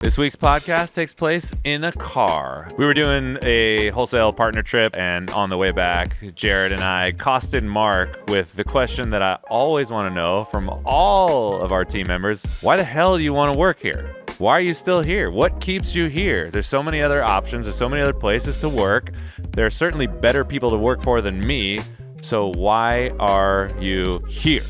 This week's podcast takes place in a car. We were doing a wholesale partner trip, and on the way back, Jared and I accosted Mark with the question that I always want to know from all of our team members. Why the hell do you want to work here? Why are you still here? What keeps you here? There's so many other options. There's so many other places to work. There are certainly better people to work for than me. So why are you here?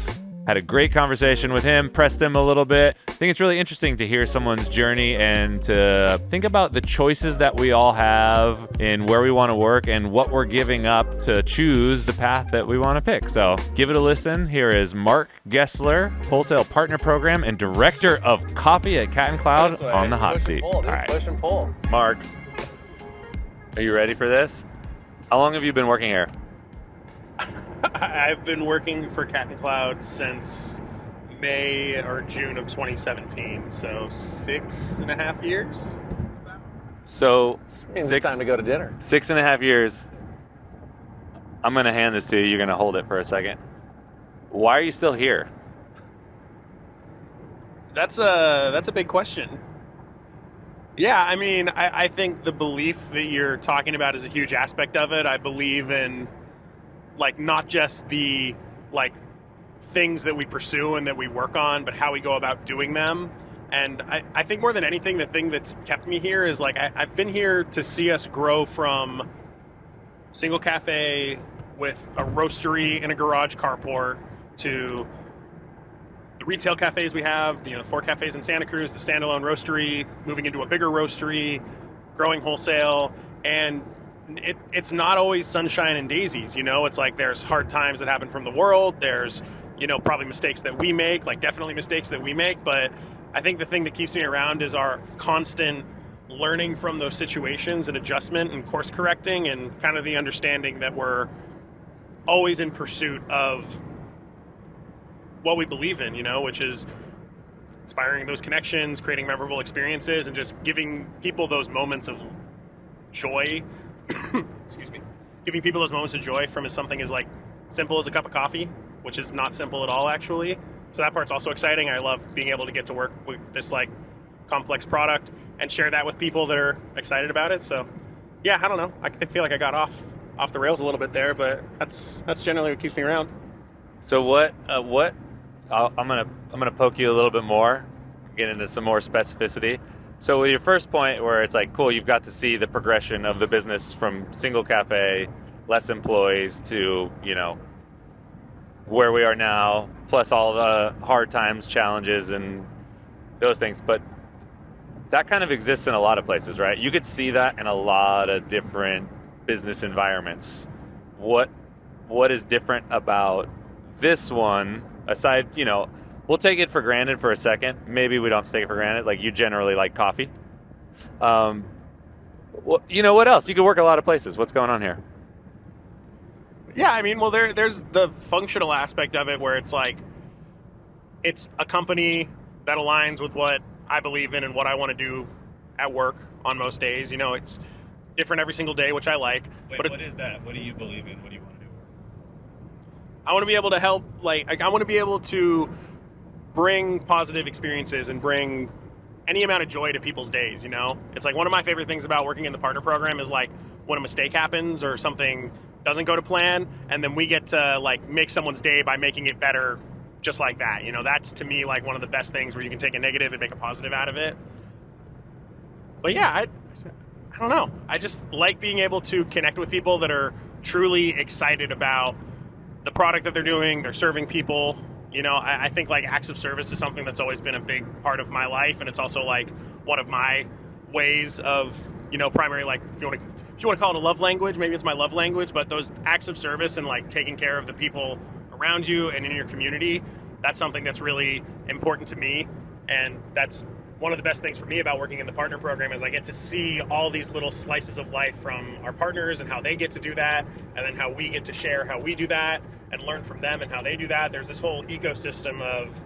Had a great conversation with him, pressed him a little bit. I think it's really interesting to hear someone's journey and to think about the choices that we all have in where we want to work and what we're giving up to choose the path that we want to pick. So give it a listen. Here is Marc Gessler, Wholesale Partner Program and Director of Coffee at Cat & Cloud on the hot seat. All right. Push and pull. Marc, are you ready for this? How long have you been working here? I've been working for Cat & Cloud since May or June of 2017, so 6.5 years. So It's time to go to dinner. 6.5 years. I'm going to hand this to you. You're going to hold it for a second. Why are you still here? That's a big question. Yeah, I mean, I think the belief that you're talking about is a huge aspect of it. I believe in not just the things that we pursue and that we work on, but how we go about doing them. And I think more than anything, the thing that's kept me here is I've been here to see us grow from single cafe with a roastery and a garage carport to the retail cafes we have, 4 cafes in Santa Cruz, the standalone roastery, moving into a bigger roastery, growing wholesale, and it's not always sunshine and daisies, It's there's hard times that happen from the world. There's, probably mistakes that we make, definitely mistakes that we make. But I think the thing that keeps me around is our constant learning from those situations and adjustment and course correcting and kind of the understanding that we're always in pursuit of what we believe in, which is inspiring those connections, creating memorable experiences, and just giving people those moments of joy. Excuse me. Giving people those moments of joy from something as simple as a cup of coffee, which is not simple at all, actually. So that part's also exciting. I love being able to get to work with this complex product and share that with people that are excited about it. So yeah, I don't know. I feel like I got off the rails a little bit there, but that's generally what keeps me around. So what I'm gonna poke you a little bit more, get into some more specificity. So with your first point where it's cool, you've got to see the progression of the business from single cafe, less employees to, where we are now, plus all the hard times, challenges, and those things. But that kind of exists in a lot of places, right? You could see that in a lot of different business environments. What is different about this one, aside, we'll take it for granted for a second. Maybe we don't have to take it for granted. You generally like coffee. What else? You could work a lot of places. What's going on here? Yeah, I mean, well, there's the functional aspect of it where it's it's a company that aligns with what I believe in and what I want to do at work on most days. It's different every single day, which I like. Wait, what is that? What do you believe in? What do you want to do? I want to be able to help, I want to be able to bring positive experiences and bring any amount of joy to people's days, It's one of my favorite things about working in the partner program is when a mistake happens or something doesn't go to plan, and then we get to make someone's day by making it better just like that. That's to me one of the best things where you can take a negative and make a positive out of it. But yeah, I don't know. I just like being able to connect with people that are truly excited about the product that they're doing. They're serving people. I think acts of service is something that's always been a big part of my life, and it's also one of my ways of primary if you want to call it a love language, maybe it's my love language, but those acts of service and taking care of the people around you and in your community, that's something that's really important to me, and that's one of the best things for me about working in the partner program is I get to see all these little slices of life from our partners and how they get to do that, and then how we get to share how we do that and learn from them and how they do that. There's this whole ecosystem of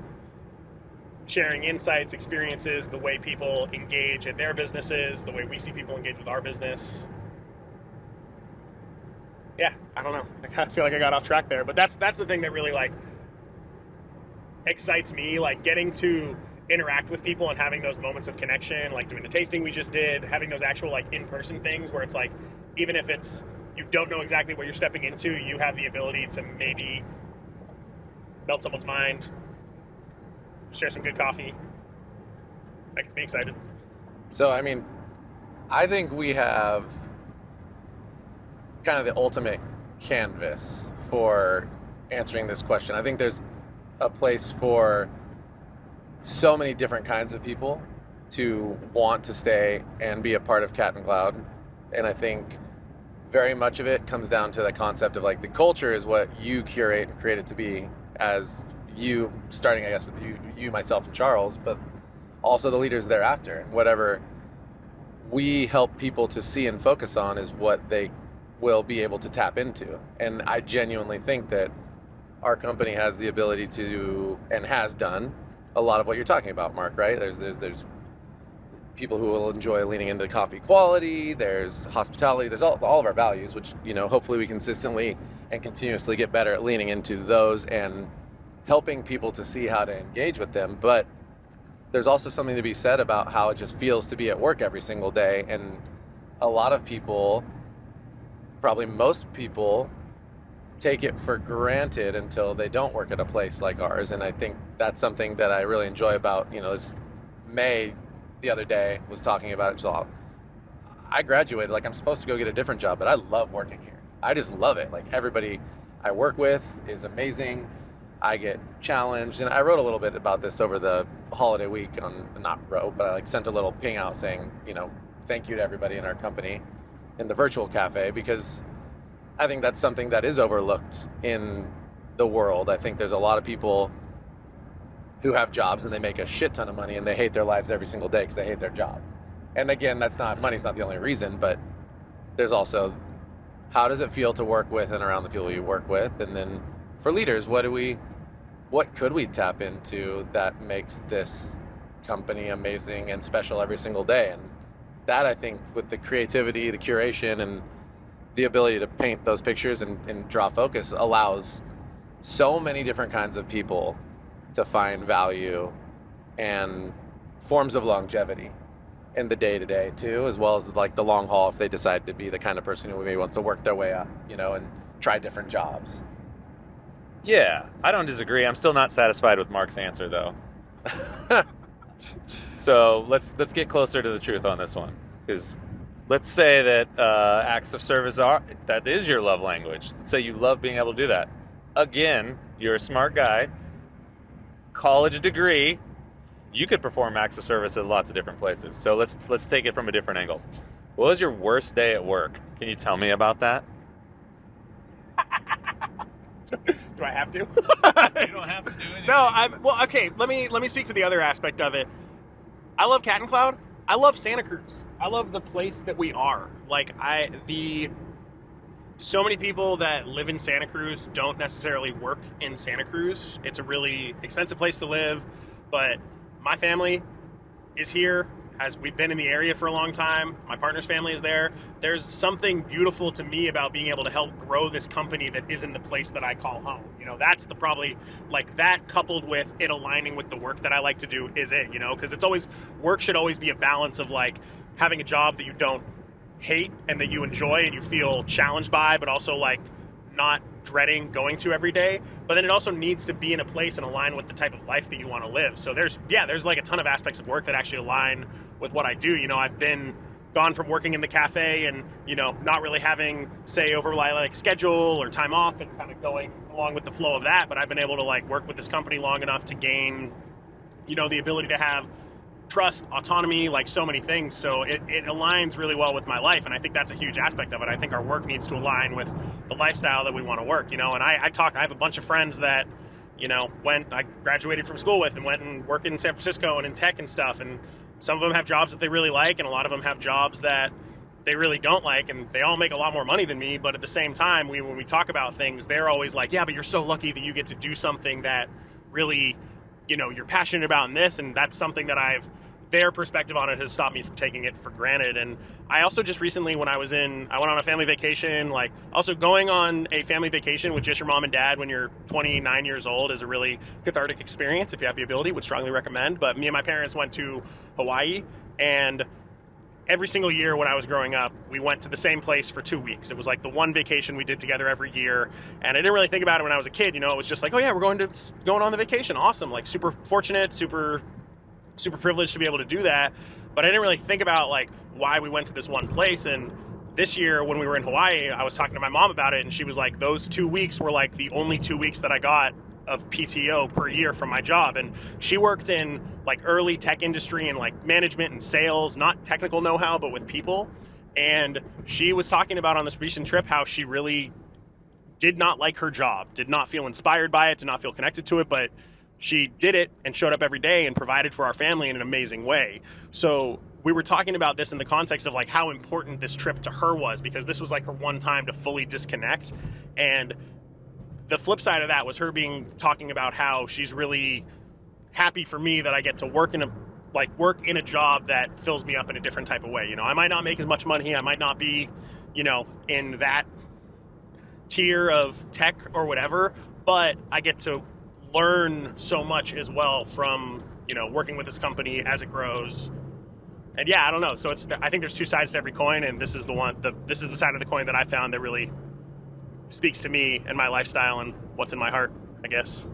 sharing insights, experiences, the way people engage in their businesses, the way we see people engage with our business. Yeah, I don't know. I kind of feel like I got off track there, but that's the thing that really excites me, getting to interact with people and having those moments of connection, like doing the tasting we just did, having those actual like in-person things where it's like, even if it's, you don't know exactly what you're stepping into, you have the ability to maybe melt someone's mind, share some good coffee. That gets me excited. So, I mean, I think we have kind of the ultimate canvas for answering this question. I think there's a place for so many different kinds of people to want to stay and be a part of Cat and Cloud. And I think very much of it comes down to the concept of like the culture is what you curate and create it to be, as you, starting I guess with you, myself, and Charles, but also the leaders thereafter. And whatever we help people to see and focus on is what they will be able to tap into. And I genuinely think that our company has the ability to, and has done, a lot of what you're talking about, Mark, right? There's people who will enjoy leaning into coffee quality, there's hospitality, there's all of our values, which, you know, hopefully we consistently and continuously get better at leaning into those and helping people to see how to engage with them. But there's also something to be said about how it just feels to be at work every single day. And a lot of people, probably most people, take it for granted until they don't work at a place like ours. And I think that's something that I really enjoy about, you know, this May the other day was talking about it. So I graduated, like I'm supposed to go get a different job, but I love working here. I just love it. Like everybody I work with is amazing. I get challenged, and I wrote a little bit about this over the holiday week but I like sent a little ping out saying, you know, thank you to everybody in our company in the virtual cafe, because I think that's something that is overlooked in the world. I think there's a lot of people who have jobs and they make a shit ton of money and they hate their lives every single day because they hate their job. And again, money's not the only reason, but there's also, how does it feel to work with and around the people you work with? And then for leaders, what could we tap into that makes this company amazing and special every single day? And that, I think, with the creativity, the curation, and the ability to paint those pictures and draw focus, allows so many different kinds of people to find value and forms of longevity in the day-to-day too, as well as like the long haul if they decide to be the kind of person who maybe wants to work their way up, you know, and try different jobs. Yeah, I don't disagree. I'm still not satisfied with Mark's answer though. So let's get closer to the truth on this one, because let's say that acts of service that is your love language. Let's say you love being able to do that. Again, you're a smart guy, college degree, you could perform acts of service at lots of different places. So let's take it from a different angle. What was your worst day at work? Can you tell me about that? Do I have to? You don't have to do anything. No, well, okay, let me speak to the other aspect of it. I love Cat and Cloud. I love Santa Cruz. I love the place that we are. Like so many people that live in Santa Cruz don't necessarily work in Santa Cruz. It's a really expensive place to live, but my family is here. We've been in the area for a long time. My partner's family is there. There's something beautiful to me about being able to help grow this company that isn't the place that I call home. You know, that's probably like that, coupled with it aligning with the work that I like to do is it, you know, because work should always be a balance of like having a job that you don't hate and that you enjoy and you feel challenged by, but also like not dreading going to every day. But then it also needs to be in a place and align with the type of life that you want to live. So there's like a ton of aspects of work that actually align with what I do. You know, I've been gone from working in the cafe and, you know, not really having say over like schedule or time off and kind of going along with the flow of that. But I've been able to like work with this company long enough to gain, you know, the ability to have trust, autonomy, like so many things. So it aligns really well with my life. And I think that's a huge aspect of it. I think our work needs to align with the lifestyle that we want to work, you know, and I have a bunch of friends that, you know, I graduated from school with and went and worked in San Francisco and in tech and stuff. And some of them have jobs that they really like. And a lot of them have jobs that they really don't like. And they all make a lot more money than me. But at the same time, when we talk about things, they're always like, yeah, but you're so lucky that you get to do something that really, you know, you're passionate about in this. And that's something that I've their perspective on it has stopped me from taking it for granted. And I also just recently, I went on a family vacation, like also going on a family vacation with just your mom and dad when you're 29 years old is a really cathartic experience. If you have the ability, would strongly recommend. But me and my parents went to Hawaii, and every single year when I was growing up, we went to the same place for 2 weeks. It was like the one vacation we did together every year. And I didn't really think about it when I was a kid. You know, it was just like, oh yeah, we're going on the vacation. Awesome. Like super fortunate, super privileged to be able to do that. But I didn't really think about like why we went to this one place. And this year when we were in Hawaii, I was talking to my mom about it, and she was like, those 2 weeks were like the only 2 weeks that I got of PTO per year from my job. And she worked in like early tech industry and like management and sales, not technical know-how, but with people. And she was talking about on this recent trip how she really did not like her job, did not feel inspired by it, did not feel connected to it, but she did it and showed up every day and provided for our family in an amazing way. So we were talking about this in the context of like how important this trip to her was, because this was like her one time to fully disconnect. And the flip side of that was her talking about how she's really happy for me that I get to work in a job that fills me up in a different type of way. You know, I might not make as much money. I might not be, you know, in that tier of tech or whatever, but I get to learn so much as well from, you know, working with this company as it grows. And yeah, I don't know. So I think there's two sides to every coin, and this is the side of the coin that I found that really speaks to me and my lifestyle and what's in my heart, I guess.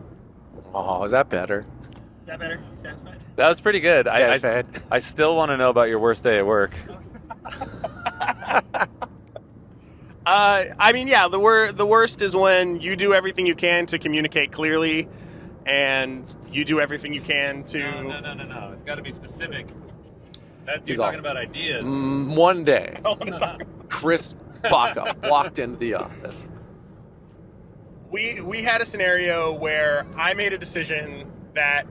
Oh, is that better? Is that better? Satisfied? That was pretty good. Satisfied. I still want to know about your worst day at work. I mean, yeah, the worst is when you do everything you can to communicate clearly, and you do everything you can to... No. It's got to be specific. You're He's talking all- about ideas. One day, Chris Baca walked into the office. We had a scenario where I made a decision that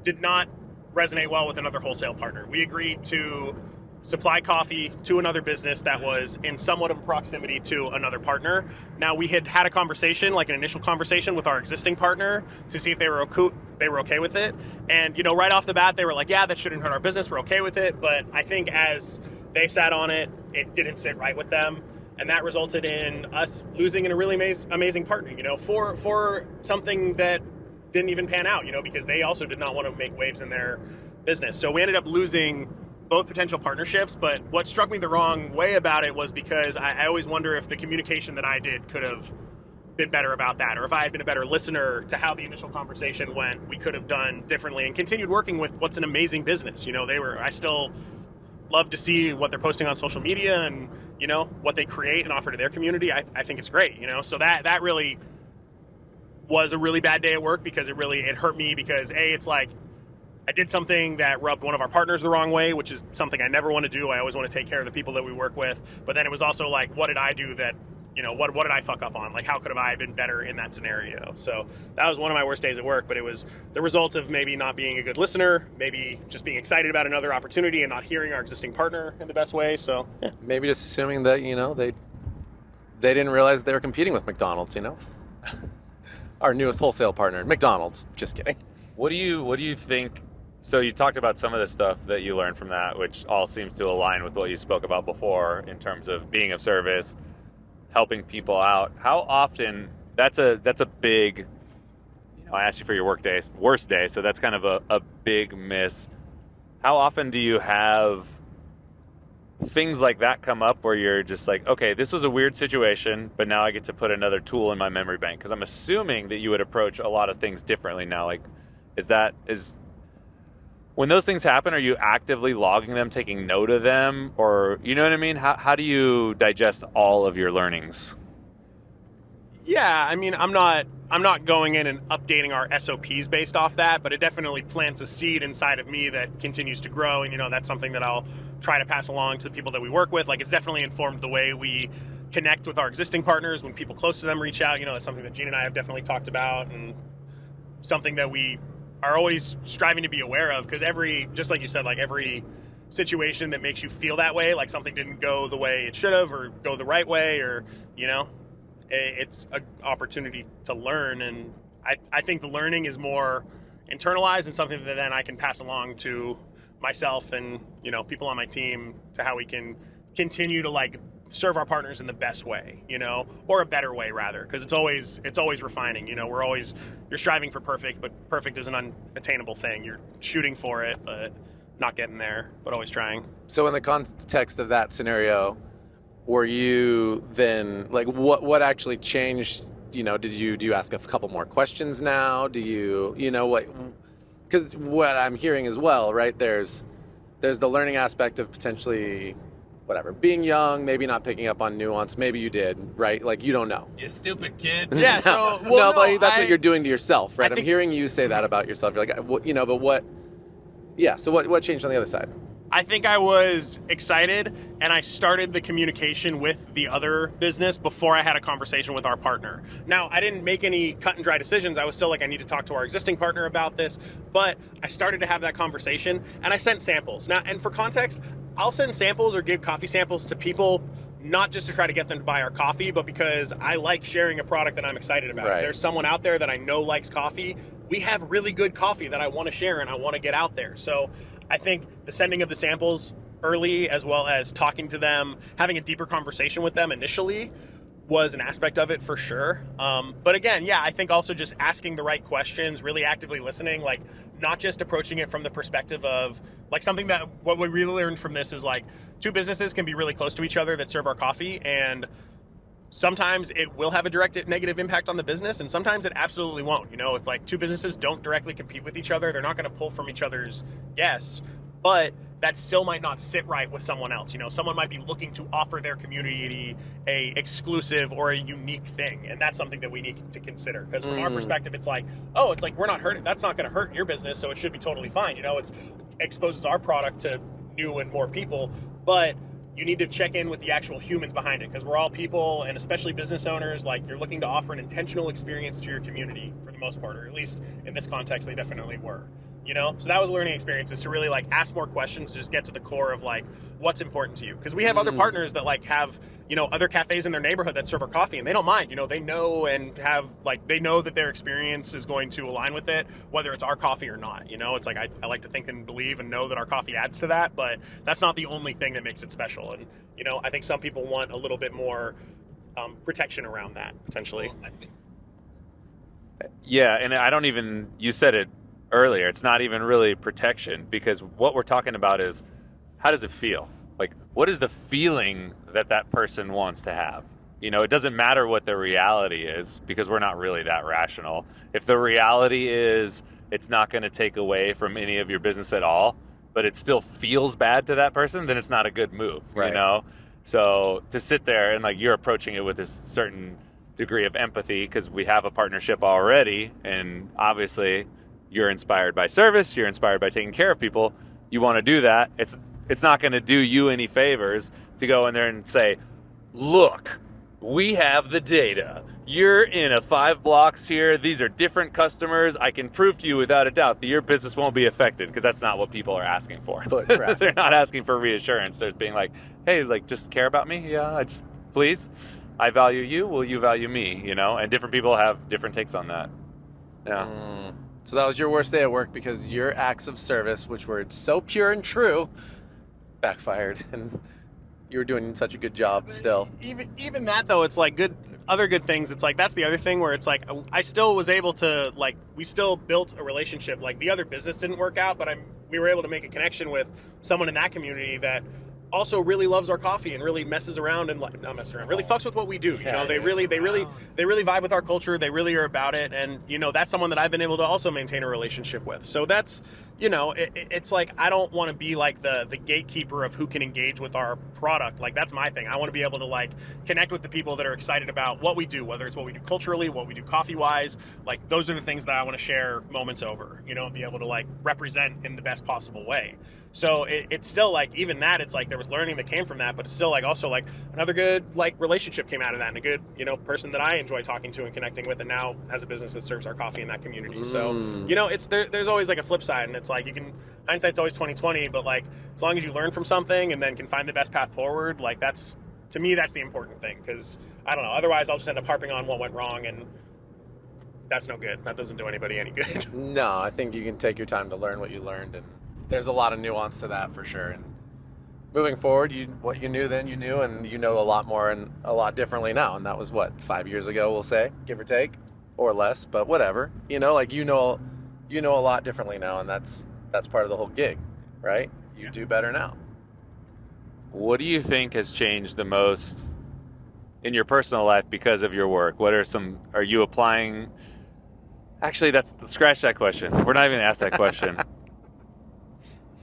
did not resonate well with another wholesale partner. We agreed to supply coffee to another business that was in somewhat of a proximity to another partner. Now, we had a conversation, like an initial conversation with our existing partner to see if they were okay with it. And, you know, right off the bat, they were like, yeah, that shouldn't hurt our business. We're okay with it. But I think as they sat on it, it didn't sit right with them. And that resulted in us losing a really amazing partner, you know, for something that didn't even pan out, you know, because they also did not want to make waves in their business. So we ended up losing both potential partnerships. But what struck me the wrong way about it was because I always wonder if the communication that I did could have been better about that, or if I had been a better listener to how the initial conversation went, we could have done differently and continued working with what's an amazing business. You know, I still love to see what they're posting on social media and, you know, what they create and offer to their community. I think it's great, you know. So that really was a really bad day at work, because it hurt me, because it's like I did something that rubbed one of our partners the wrong way, which is something I never want to do. I always want to take care of the people that we work with. But then it was also like, what did I do that, you know, what did I fuck up on? Like, how could have I been better in that scenario? So that was one of my worst days at work, but it was the result of maybe not being a good listener, maybe just being excited about another opportunity and not hearing our existing partner in the best way. So yeah. Maybe just assuming that, you know, they didn't realize they were competing with McDonald's, you know? Our newest wholesale partner, McDonald's. Just kidding. What do you think? So you talked about some of the stuff that you learned from that, which all seems to align with what you spoke about before in terms of being of service, helping people out. How often, that's a big, you know, I asked you for your worst day, so that's kind of a big miss. How often do you have things like that come up where you're just like, okay, this was a weird situation, but now I get to put another tool in my memory bank? Because I'm assuming that you would approach a lot of things differently now. Like, when those things happen, are you actively logging them, taking note of them? Or, you know what I mean? How do you digest all of your learnings? Yeah, I mean, I'm not going in and updating our SOPs based off that, but it definitely plants a seed inside of me that continues to grow. And, you know, that's something that I'll try to pass along to the people that we work with. Like, it's definitely informed the way we connect with our existing partners. When people close to them reach out, you know, that's something that Gene and I have definitely talked about, and something that we are always striving to be aware of, because just like you said, like every situation that makes you feel that way, like something didn't go the way it should have, or go the right way, or, you know, it's an opportunity to learn. And I think the learning is more internalize and something that then I can pass along to myself and, you know, people on my team to how we can continue to like serve our partners in the best way, you know, or a better way rather, because it's always refining. You know, you're striving for perfect, but perfect is an unattainable thing. You're shooting for it, but not getting there, but always trying. So in the context of that scenario, were you then like what actually changed? You know, do you ask a couple more questions now? Do you know what? Because what I'm hearing as well, right? There's the learning aspect of potentially whatever, being young, maybe not picking up on nuance. Maybe you did, right? Like you don't know. You stupid kid. Yeah. So but that's what you're doing to yourself, right? I'm hearing you say that about yourself. You're like, you know, but what? Yeah. So what changed on the other side? I think I was excited, and I started the communication with the other business before I had a conversation with our partner. Now, I didn't make any cut and dry decisions. I was still like, I need to talk to our existing partner about this, but I started to have that conversation, and I sent samples. Now, and for context, I'll send samples or give coffee samples to people not just to try to get them to buy our coffee, but because I like sharing a product that I'm excited about. Right. If there's someone out there that I know likes coffee, we have really good coffee that I want to share and I want to get out there. So I think the sending of the samples early, as well as talking to them, having a deeper conversation with them initially, was an aspect of it for sure. But again, yeah, I think also just asking the right questions, really actively listening, like not just approaching it from the perspective of like something that what we really learned from this is like two businesses can be really close to each other that serve our coffee, and sometimes it will have a direct negative impact on the business, and sometimes it absolutely won't. You know, if like two businesses don't directly compete with each other, they're not going to pull from each other's guests, but that still might not sit right with someone else. You know, someone might be looking to offer their community a exclusive or a unique thing, and that's something that we need to consider. Because from our perspective, it's like, oh, it's like we're not hurting. That's not going to hurt your business, so it should be totally fine. You know, it exposes our product to new and more people, but you need to check in with the actual humans behind it, because we're all people, and especially business owners. Like, you're looking to offer an intentional experience to your community for the most part, or at least in this context, they definitely were. You know, so that was a learning experience, is to really like ask more questions, just get to the core of like what's important to you. Because we have other partners that like have, you know, other cafes in their neighborhood that serve our coffee, and they don't mind. You know, they know and have like they know that their experience is going to align with it, whether it's our coffee or not. You know, it's like I like to think and believe and know that our coffee adds to that, but that's not the only thing that makes it special. And you know, I think some people want a little bit more protection around that potentially. Yeah, and I don't even, you said it earlier, it's not even really protection, because what we're talking about is how does it feel? Like, what is the feeling that person wants to have? You know, it doesn't matter what the reality is, because we're not really that rational. If the reality is it's not going to take away from any of your business at all, but it still feels bad to that person, then it's not a good move, right. You know? So to sit there and like you're approaching it with this certain degree of empathy, because we have a partnership already, and obviously you're inspired by service, you're inspired by taking care of people, you want to do that. It's not going to do you any favors to go in there and say, look, we have the data. You're in a 5 blocks here. These are different customers. I can prove to you without a doubt that your business won't be affected, because that's not what people are asking for. Foot traffic. They're not asking for reassurance. They're being like, hey, like, just care about me. Yeah, please. I value you. Will you value me? You know, and different people have different takes on that. Yeah. So that was your worst day at work, because your acts of service, which were so pure and true, backfired, and you were doing such a good job still. Even that though, it's like other good things. It's like that's the other thing where it's like I still was able to like we still built a relationship. Like the other business didn't work out, but we were able to make a connection with someone in that community that also really loves our coffee and really messes around and like not messes around, really fucks with what we do. You know, they really vibe with our culture. They really are about it. And, you know, that's someone that I've been able to also maintain a relationship with. So that's, you know, it's like, I don't want to be like the gatekeeper of who can engage with our product. Like that's my thing. I want to be able to like connect with the people that are excited about what we do, whether it's what we do culturally, what we do coffee wise. Like those are the things that I want to share moments over, you know, and be able to like represent in the best possible way. So it's still like, even that, it's like there was learning that came from that, but it's still like also like another good like relationship came out of that, and a good, you know, person that I enjoy talking to and connecting with, and now has a business that serves our coffee in that community. So, you know, it's there's always like a flip side, and it's like hindsight's always 20/20, but like as long as you learn from something and then can find the best path forward, like that's, to me, that's the important thing, because I don't know, otherwise I'll just end up harping on what went wrong and that's no good. That doesn't do anybody any good. No, I think you can take your time to learn what you learned, and there's a lot of nuance to that for sure. And moving forward, what you knew then you knew, and you know a lot more and a lot differently now. And that was what, 5 years ago, we'll say, give or take, or less, but whatever. You know a lot differently now, and that's part of the whole gig, right? You do better now. What do you think has changed the most in your personal life because of your work? Are you applying? Actually, scratch that question. We're not even gonna ask that question.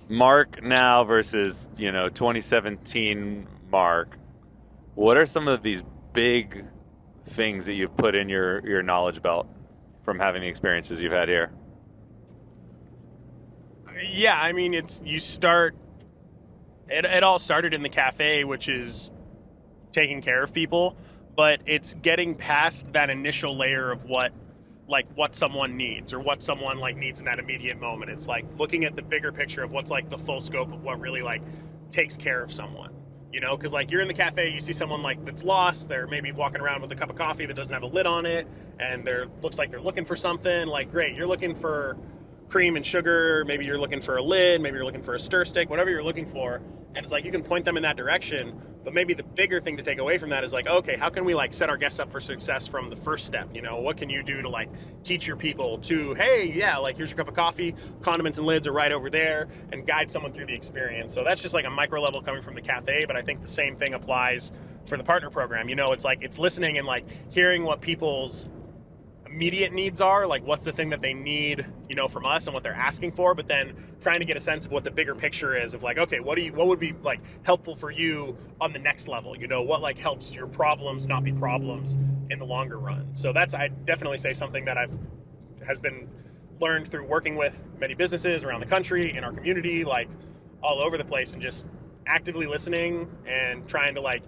Mark now versus 2017 Mark. What are some of these big things that you've put in your knowledge belt from having the experiences you've had here? Yeah, I mean, it all started in the cafe, which is taking care of people, but it's getting past that initial layer of what someone needs or what someone needs in that immediate moment. It's like looking at the bigger picture of what's the full scope of what really takes care of someone, because you're in the cafe, you see someone that's lost, they're maybe walking around with a cup of coffee that doesn't have a lid on it, and looks like they're looking for something. Great, you're looking for cream and sugar, maybe you're looking for a lid, maybe you're looking for a stir stick, whatever you're looking for, and it's you can point them in that direction. But maybe the bigger thing to take away from that is okay, how can we set our guests up for success from the first step? What can you do to teach your people to, hey, yeah, here's your cup of coffee, condiments and lids are right over there, and guide someone through the experience. So that's just a micro level coming from the cafe, but I think the same thing applies for the partner program. It's it's listening and hearing what people's immediate needs are, what's the thing that they need, from us and what they're asking for, but then trying to get a sense of what the bigger picture is of okay, what would be helpful for you on the next level, what helps your problems not be problems in the longer run. So that's, I definitely say, something that has been learned through working with many businesses around the country, in our community, all over the place, and just actively listening and trying to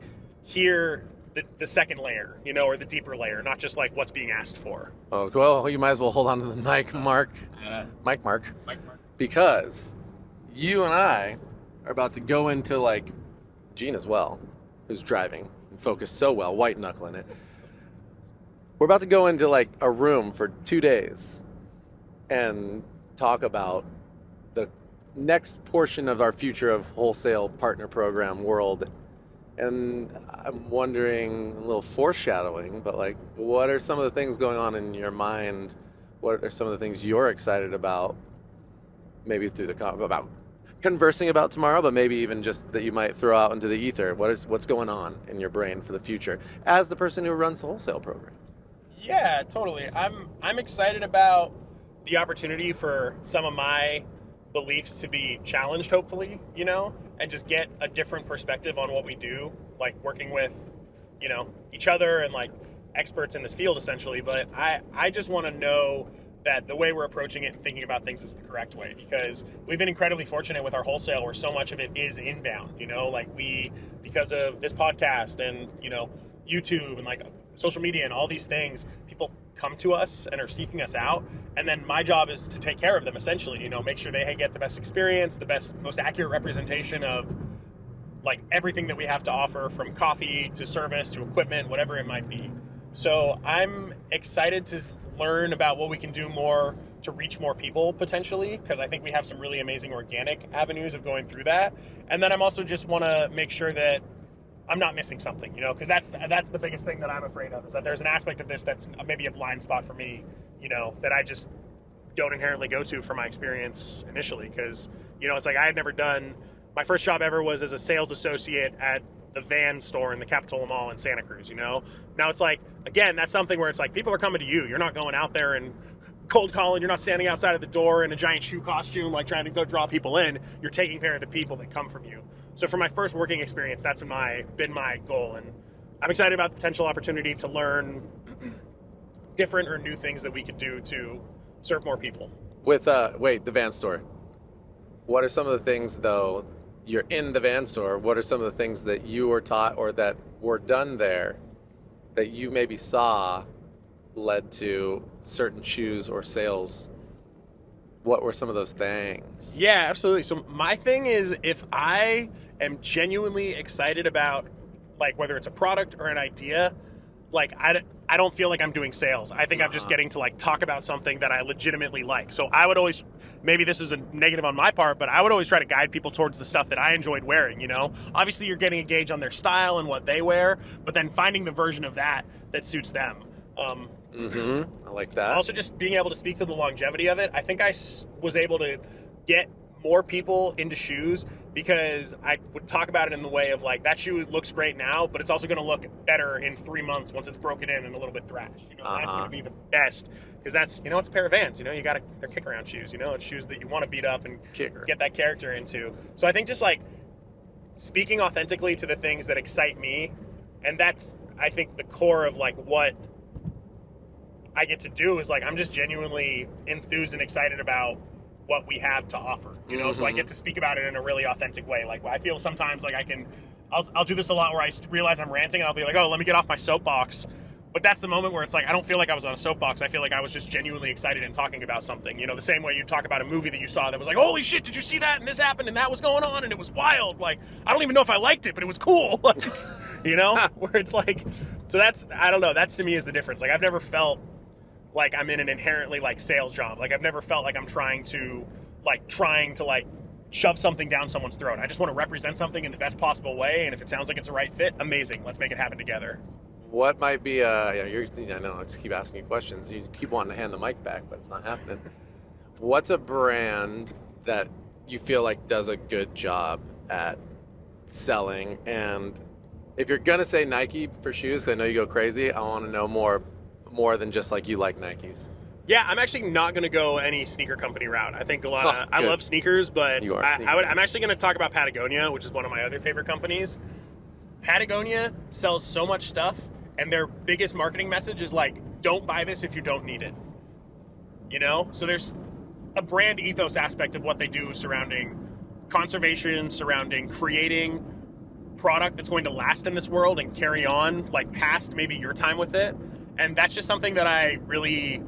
hear the second layer, or the deeper layer, not just what's being asked for. Oh, well, you might as well hold on to the mic, Mark. Mark. Because you and I are about to go into Gene as well, who's driving and focused so well, white knuckling it. We're about to go into a room for 2 days and talk about the next portion of our future of wholesale partner program world. And I'm wondering, a little foreshadowing, but what are some of the things going on in your mind? What are some of the things you're excited about? Maybe through about conversing about tomorrow, but maybe even just that you might throw out into the ether. What's going on in your brain for the future as the person who runs the wholesale program? Yeah, totally. I'm excited about the opportunity for some of my beliefs to be challenged, hopefully, and just get a different perspective on what we do, working with, each other and experts in this field, essentially. But I just want to know that the way we're approaching it and thinking about things is the correct way, because we've been incredibly fortunate with our wholesale where so much of it is inbound, because of this podcast and, YouTube and social media and all these things, people come to us and are seeking us out, and then my job is to take care of them, essentially, make sure they get the best experience, the best, most accurate representation of everything that we have to offer, from coffee to service to equipment, whatever it might be. So I'm excited to learn about what we can do more to reach more people potentially, because I think we have some really amazing organic avenues of going through that. And then I'm also just want to make sure that I'm not missing something, because that's the biggest thing that I'm afraid of, is that there's an aspect of this that's maybe a blind spot for me, that I just don't inherently go to from my experience initially. Because, it's I had never done, my first job ever was as a sales associate at the van store in the Capitola Mall in Santa Cruz, Now it's again, that's something where it's people are coming to you. You're not going out there and cold calling. You're not standing outside of the door in a giant shoe costume, trying to go draw people in. You're taking care of the people that come from you. So for my first working experience, that's been my goal. And I'm excited about the potential opportunity to learn different or new things that we could do to serve more people. With, the van store. What are some of the things, though, you're in the van store, what are some of the things that you were taught or that were done there that you maybe saw led to certain shoes or sales? What were some of those things? Yeah, absolutely. So my thing is, if I am genuinely excited about whether it's a product or an idea, I don't feel like I'm doing sales. I think I'm just getting to like talk about something that I legitimately like. So I would always, maybe this is a negative on my part, but I would always try to guide people towards the stuff that I enjoyed wearing, you know? Obviously you're getting a gauge on their style and what they wear, but then finding the version of that suits them. I like that. Also just being able to speak to the longevity of it. I think I was able to get more people into shoes because I would talk about it in the way of like, that shoe looks great now, but it's also going to look better in 3 months once it's broken in and a little bit thrashed. You know, that's going to be the best because that's, you know, it's a pair of Vans. You know, they're kick around shoes. You know, it's shoes that you want to beat up and get that character into. So I think just like speaking authentically to the things that excite me, and that's I think the core of like what I get to do is like I'm just genuinely enthused and excited about what we have to offer, you know. So I get to speak about it in a really authentic way. Like I feel sometimes like I'll do this a lot where I realize I'm ranting and I'll be like, oh, let me get off my soapbox. But that's the moment where it's like I don't feel like I was on a soapbox. I feel like I was just genuinely excited and talking about something. You know, the same way you talk about a movie that you saw that was like, holy shit, did you see that? And this happened and that was going on and it was wild. Like I don't even know if I liked it, but it was cool. Like, you know, where it's like, so that's, I don't know. That's to me is the difference. Like I've never felt like I'm in an inherently like sales job. Like I've never felt like I'm trying to shove something down someone's throat. I just want to represent something in the best possible way. And if it sounds like it's a right fit, amazing. Let's make it happen together. What might be I know I just keep asking you questions. You keep wanting to hand the mic back, but it's not happening. What's a brand that you feel like does a good job at selling? And if you're going to say Nike for shoes, 'cause I know you go crazy, I want to know more than just like you like Nikes. Yeah, I'm actually not going to go any sneaker company route. I think I love sneakers, but I'm actually going to talk about Patagonia, which is one of my other favorite companies. Patagonia sells so much stuff, and their biggest marketing message is like, don't buy this if you don't need it. You know? So there's a brand ethos aspect of what they do surrounding conservation, surrounding creating product that's going to last in this world and carry on like past maybe your time with it. And that's just something that I really,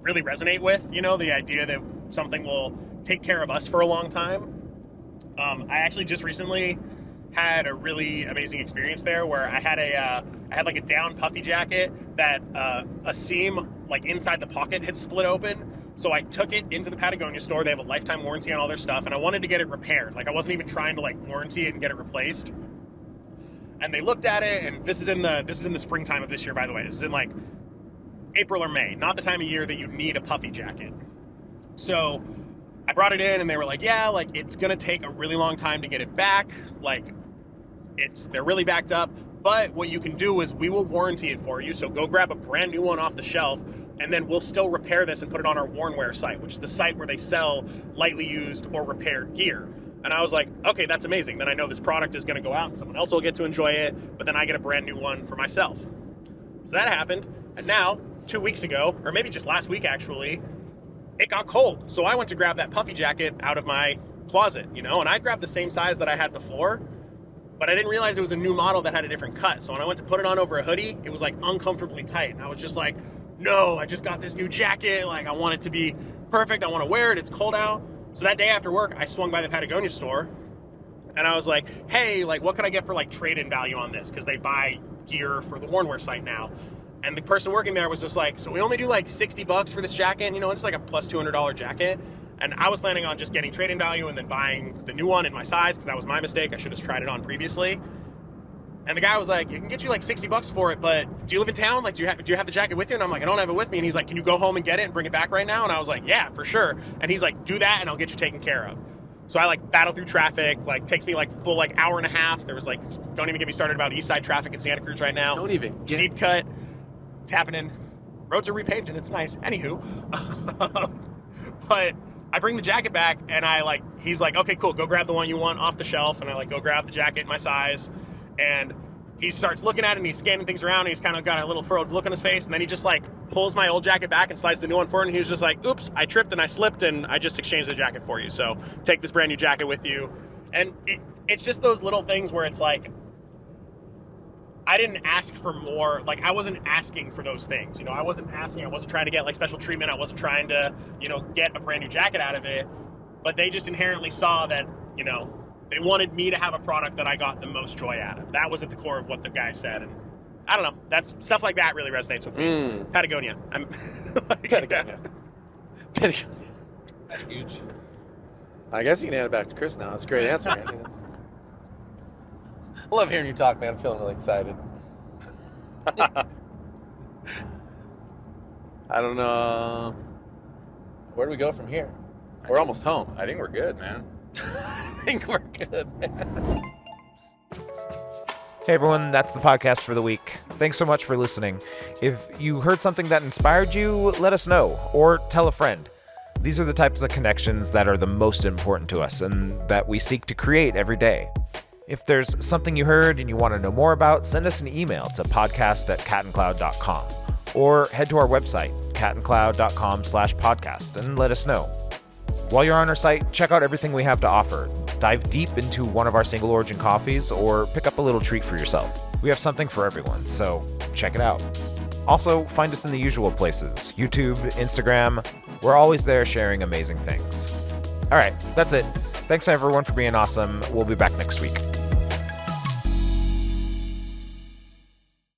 really resonate with, you know, the idea that something will take care of us for a long time. I actually just recently had a really amazing experience there where I had like a down puffy jacket that a seam like inside the pocket had split open. So I took it into the Patagonia store. They have a lifetime warranty on all their stuff, and I wanted to get it repaired. Like I wasn't even trying to like warranty it and get it replaced. And they looked at it, and this is in the springtime of this year, by the way. This is in like April or May, not the time of year that you need a puffy jacket. So I brought it in, and they were like, yeah, like it's gonna take a really long time to get it back. Like they're really backed up. But what you can do is we will warranty it for you. So go grab a brand new one off the shelf, and then we'll still repair this and put it on our Wornwear site, which is the site where they sell lightly used or repaired gear. And I was like, okay, that's amazing. Then I know this product is going to go out and someone else will get to enjoy it, but then I get a brand new one for myself. So that happened. And now, 2 weeks ago, or maybe just last week actually, it got cold. So I went to grab that puffy jacket out of my closet, you know, and I grabbed the same size that I had before, but I didn't realize it was a new model that had a different cut. So when I went to put it on over a hoodie, it was like uncomfortably tight. And I was just like, no, I just got this new jacket. Like I want it to be perfect. I want to wear it. It's cold out. So that day after work, I swung by the Patagonia store and I was like, hey, like what can I get for like trade-in value on this? Because they buy gear for the Wornwear site now. And the person working there was just like, so we only do like $60 for this jacket, you know, it's like a plus $200 jacket. And I was planning on just getting trade-in value and then buying the new one in my size because that was my mistake. I should have tried it on previously. And the guy was like, it can get you like $60 for it, but do you live in town? Like, do you have the jacket with you? And I'm like, I don't have it with me. And he's like, can you go home and get it and bring it back right now? And I was like, yeah, for sure. And he's like, do that and I'll get you taken care of. So I like battle through traffic, like takes me like full like hour and a half. There was like, don't even get me started about east side traffic in Santa Cruz right now. Don't even get deep cut. It's happening. Roads are repaved and it's nice. Anywho, but I bring the jacket back and he's like, okay, cool. Go grab the one you want off the shelf. And I like go grab the jacket in my size. And he starts looking at it and he's scanning things around and he's kind of got a little furrowed look on his face. And then he just like pulls my old jacket back and slides the new one forward. And he was just like, oops, I tripped and I slipped and I just exchanged the jacket for you. So take this brand new jacket with you. And it's just those little things where it's like, I didn't ask for more. Like I wasn't asking for those things. You know, I wasn't asking, I wasn't trying to get like special treatment. I wasn't trying to, you know, get a brand new jacket out of it, but they just inherently saw that, you know, they wanted me to have a product that I got the most joy out of. That was at the core of what the guy said. And I don't know. That's stuff like that really resonates with me. Patagonia. I'm Patagonia. Patagonia. That's huge. I guess you can hand it back to Chris now. It's a great answer, man. I love hearing you talk, man. I'm feeling really excited. I don't know. Where do we go from here? We're almost home. I think we're good, man. I think we're good, man. Hey everyone, that's the podcast for the week. Thanks so much for listening. If you heard something that inspired you, let us know, or tell a friend. These are the types of connections that are the most important to us and that we seek to create every day. If there's something you heard and you want to know more about, send us an email to podcast@catandcloud.com or head to our website, catandcloud.com/podcast, and let us know. While you're on our site, check out everything we have to offer. Dive deep into one of our single origin coffees or pick up a little treat for yourself. We have something for everyone, so check it out. Also, find us in the usual places, YouTube, Instagram. We're always there sharing amazing things. All right, that's it. Thanks everyone for being awesome. We'll be back next week.